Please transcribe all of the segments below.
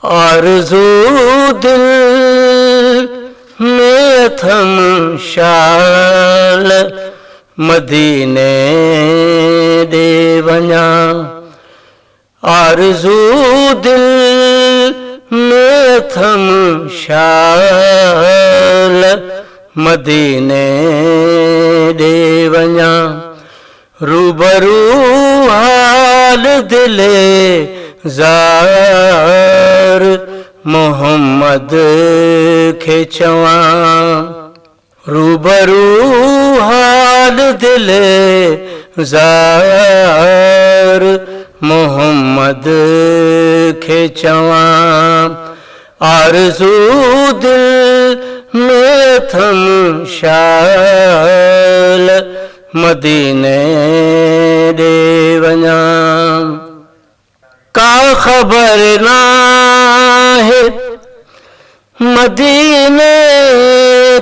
आरज़ू दिल में थम शाल मदीने दे वञा। आरज़ू दिल में थम शाल मदीने दे वञा। रूबरू हाल दिले ज़ार मोहम्मद खे चवां। रूबरू हाल दिले ज़ार मोहम्मद खे चवां। आरज़ू दिल में थम शाल मदीने दे वञा। का ख़बर नाहे मदीने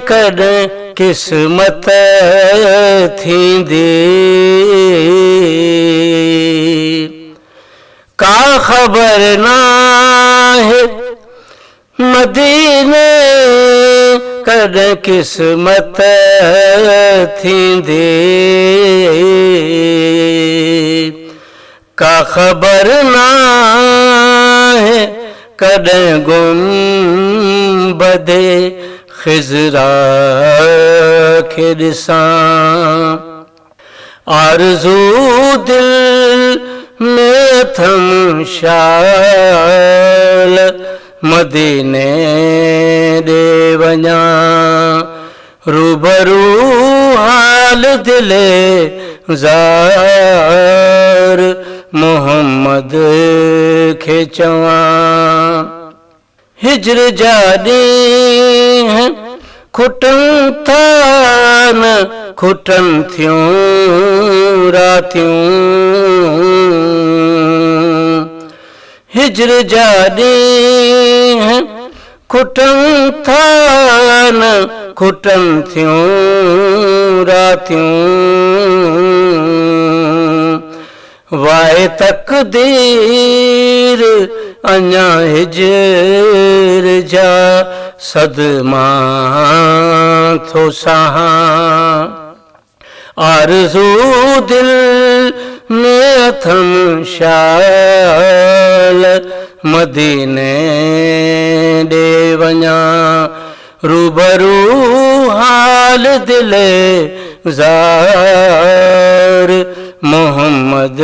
कॾहिं क़िस्मत थींदी। का ख़बर नाहे मदीने कॾहिं क़िस्मत थींदी। का ख़बर नाहे कॾहिं गुंबदे ख़िज़रा खे ॾिसां। आरज़ू दिल में थम शाल मदीने दे वञा। रूबरू हाल दिले ज़ार मोहम्मद खे चवां। हिजर जा ॾींहं खुटनि था न खुटनि थियूं रातियूं। हिजर जा ॾींहं खुटनि था न खुटनि थियूं रातियूं। वाए तक़दीर अञा हिजर जा सदमा थो सहां। आरज़ू दिल में थम शाल मदीने दे वञा। रूबरू हाल दिले ज़ार मोहम्मद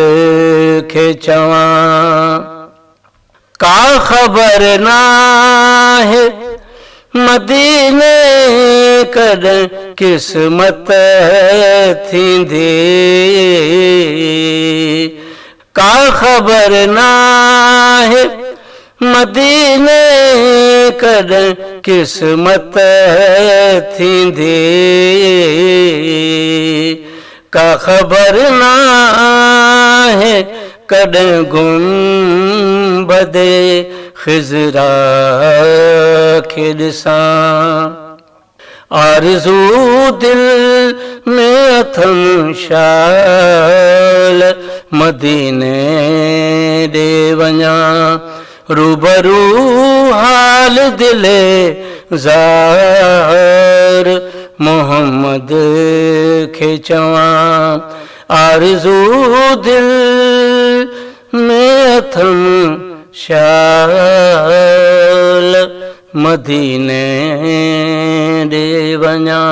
खे चवां। का ख़बर नाहे मदीने कॾहिं क़िस्मत थींदी। का ख़बर नाहे मदीने कॾहिं क़िस्मत थींदी। का ख़बर नाहे कॾहिं गुंबदे ख़िज़रा खे ॾिसां। आरज़ू दिल में थम शाल मदीने दे वञा। रूबरू हाल दिले ज़ार मोहम्मद खे चवां। आरज़ू दिल में थम शाल मदीने दे वञा।